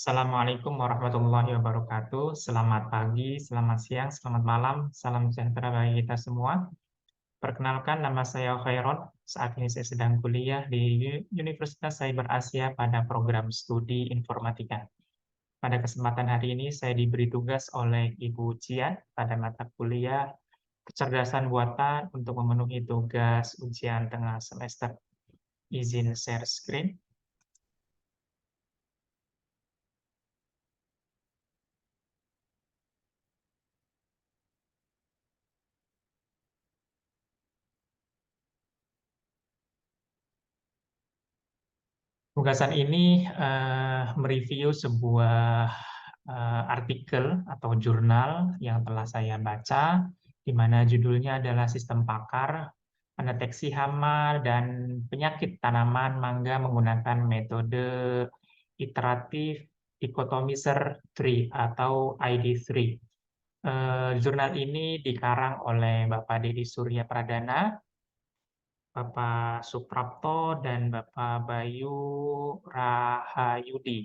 Assalamualaikum warahmatullahi wabarakatuh. Selamat pagi, selamat siang, selamat malam. Salam sejahtera bagi kita semua. Perkenalkan, nama saya Khairon. Saat ini saya sedang kuliah di Universitas Cyber Asia pada program studi informatika. Pada kesempatan hari ini, saya diberi tugas oleh Ibu Cian pada mata kuliah kecerdasan buatan untuk memenuhi tugas ujian tengah semester. Izin share screen. Tugasan ini mereview sebuah artikel atau jurnal yang telah saya baca, di mana judulnya adalah Sistem Pakar Pendeteksi Hama dan Penyakit Tanaman Mangga menggunakan metode iteratif dikotomizer tree atau ID3. Jurnal ini dikarang oleh Bapak Dedi Surya Pradana, Bapak Suprapto, dan Bapak Bayu Rahayudi.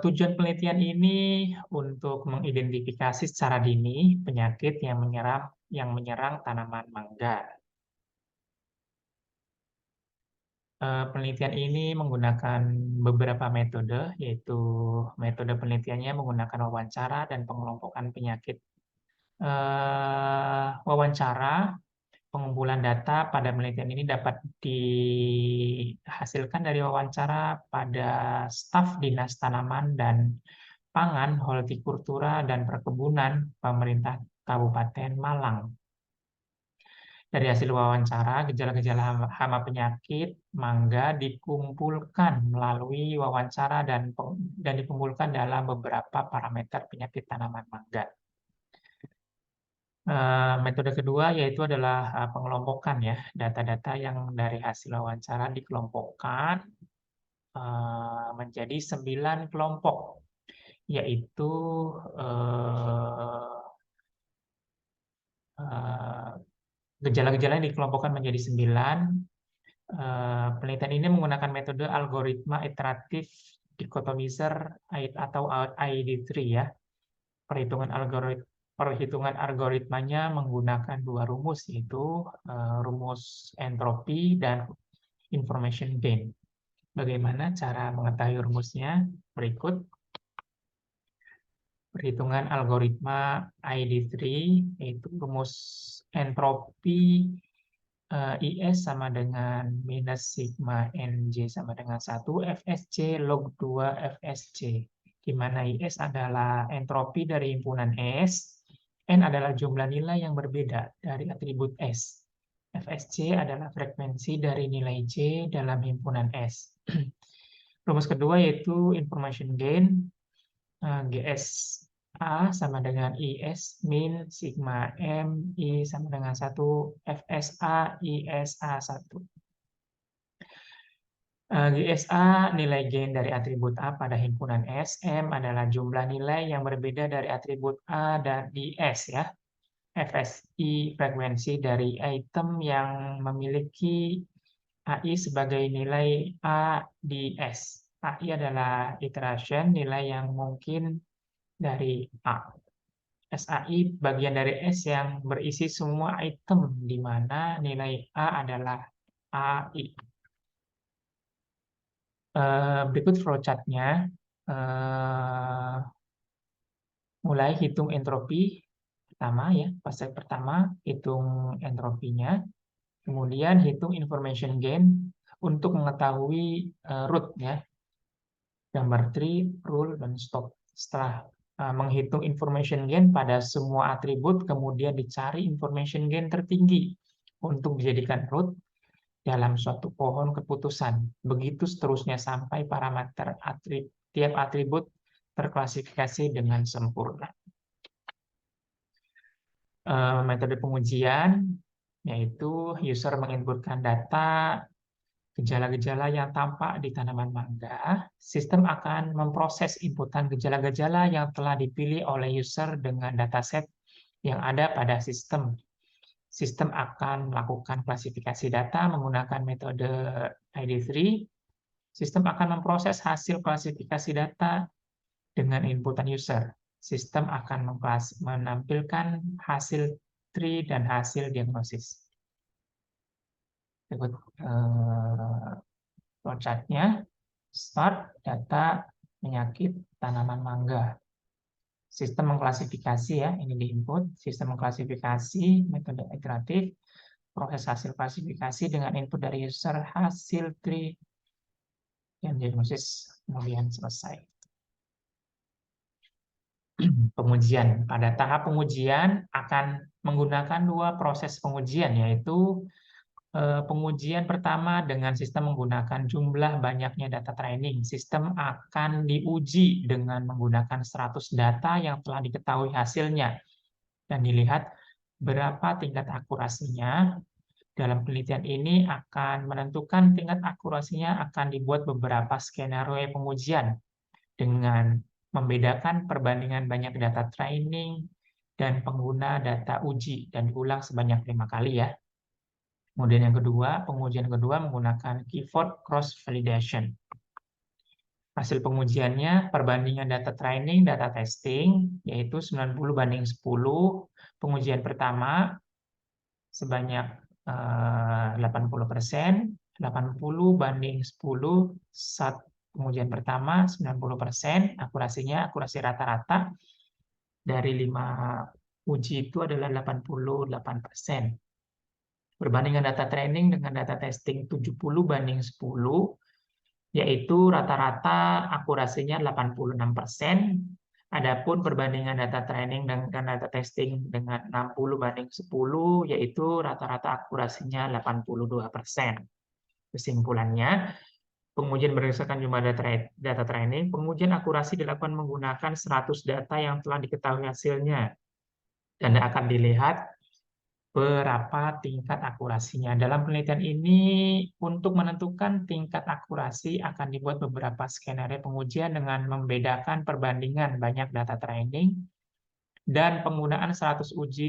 Tujuan penelitian ini untuk mengidentifikasi secara dini penyakit yang menyerang tanaman mangga. Penelitian ini menggunakan beberapa metode, yaitu metode penelitiannya menggunakan wawancara dan pengelompokan penyakit. Wawancara Pengumpulan data pada penelitian ini dapat dihasilkan dari wawancara pada staf Dinas Tanaman dan Pangan, Hortikultura dan Perkebunan Pemerintah Kabupaten Malang. Dari hasil wawancara, gejala-gejala hama penyakit mangga dikumpulkan melalui wawancara dan dikumpulkan dalam beberapa parameter penyakit tanaman mangga. Metode kedua yaitu adalah pengelompokan ya, data-data yang dari hasil wawancara dikelompokkan menjadi 9 kelompok, yaitu gejala-gejala yang dikelompokkan menjadi 9. Penelitian ini menggunakan metode algoritma iteratif dikotomizer atau ID3 ya. Perhitungan algoritmanya menggunakan dua rumus, yaitu rumus entropi dan information gain. Bagaimana cara mengetahui rumusnya? Berikut. Perhitungan algoritma ID3, yaitu rumus entropi IS sama dengan minus sigma NJ sama dengan 1 FSC log 2 FSC, di mana IS adalah entropi dari himpunan S, N adalah jumlah nilai yang berbeda dari atribut S, FSC adalah frekuensi dari nilai J dalam himpunan S. Rumus kedua yaitu information gain, GSA sama dengan IS min sigma M I sama dengan 1 FSA ISA 1. GSA nilai gain dari atribut A pada himpunan S, M adalah jumlah nilai yang berbeda dari atribut A dan di S ya. FSI frekuensi dari item yang memiliki AI sebagai nilai A di S. AI adalah iteration nilai yang mungkin dari A. SAI bagian dari S yang berisi semua item di mana nilai A adalah AI. Berikut flowchart-nya. Mulai hitung entropi pertama ya, fase pertama hitung entropinya, kemudian hitung information gain untuk mengetahui root ya, gambar tree, rule, dan stop. Setelah menghitung information gain pada semua atribut, kemudian dicari information gain tertinggi untuk dijadikan root dalam suatu pohon keputusan. Begitu seterusnya sampai parameter tiap atribut terklasifikasi dengan sempurna. Metode pengujian yaitu user menginputkan data gejala-gejala yang tampak di tanaman mangga. Sistem akan memproses inputan gejala-gejala yang telah dipilih oleh user dengan dataset yang ada pada sistem. Sistem akan melakukan klasifikasi data menggunakan metode ID3 Sistem akan memproses hasil klasifikasi data dengan inputan user. Sistem akan menampilkan hasil tree dan hasil diagnosis. Berikut flowchart-nya. Start, data, penyakit, tanaman mangga. Sistem mengklasifikasi ya, ini di input. Sistem mengklasifikasi, metode iteratif, proses hasil klasifikasi dengan input dari user, hasil tree, dan diagnosis kemudian selesai. Pengujian. Pada tahap pengujian akan menggunakan dua proses pengujian, yaitu pengujian pertama dengan sistem menggunakan jumlah banyaknya data training. Sistem akan diuji dengan menggunakan 100 data yang telah diketahui hasilnya dan dilihat berapa tingkat akurasinya. Dalam penelitian ini akan menentukan tingkat akurasinya akan dibuat beberapa skenario pengujian dengan membedakan perbandingan banyak data training dan pengguna data uji dan diulang sebanyak 5 kali ya. Kemudian yang kedua, pengujian kedua menggunakan keyword cross validation. Hasil pengujiannya perbandingan data training, data testing, yaitu 90 banding 10. Pengujian pertama sebanyak 80%, 80 banding 10, pengujian pertama 90%, akurasi rata-rata dari 5 uji itu adalah 88%. Perbandingan data training dengan data testing 70 banding 10, yaitu rata-rata akurasinya 86%. Adapun perbandingan data training dengan data testing dengan 60 banding 10, yaitu rata-rata akurasinya 82%. Kesimpulannya, pengujian berdasarkan jumlah data training, pengujian akurasi dilakukan menggunakan 100 data yang telah diketahui hasilnya, dan akan dilihat berapa tingkat akurasinya. Dalam penelitian ini, untuk menentukan tingkat akurasi akan dibuat beberapa skenario pengujian dengan membedakan perbandingan banyak data training dan penggunaan 100 uji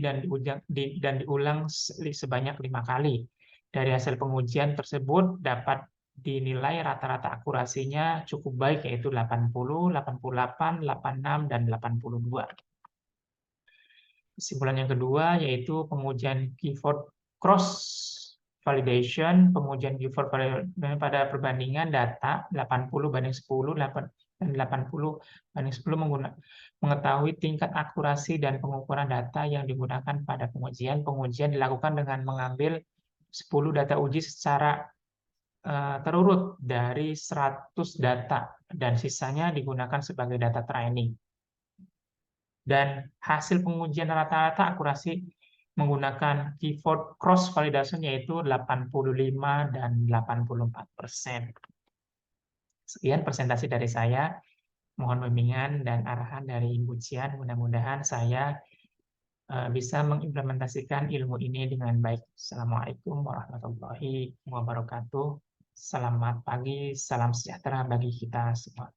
dan diulang sebanyak 5 kali. Dari hasil pengujian tersebut dapat dinilai rata-rata akurasinya cukup baik, yaitu 80, 88, 86, dan 82. Kesimpulan yang kedua yaitu pengujian keyword cross validation. Pengujian keyword pada perbandingan data 80 banding 10 dan 80 banding 10 mengetahui tingkat akurasi dan pengukuran data yang digunakan pada pengujian. Pengujian dilakukan dengan mengambil 10 data uji secara terurut dari 100 data dan sisanya digunakan sebagai data training. Dan hasil pengujian rata-rata akurasi menggunakan keyword cross validation yaitu 85 dan 84%. Sekian presentasi dari saya. Mohon bimbingan dan arahan dari Ibu Cian. Mudah-mudahan saya bisa mengimplementasikan ilmu ini dengan baik. Assalamualaikum warahmatullahi wabarakatuh. Selamat pagi, salam sejahtera bagi kita semua.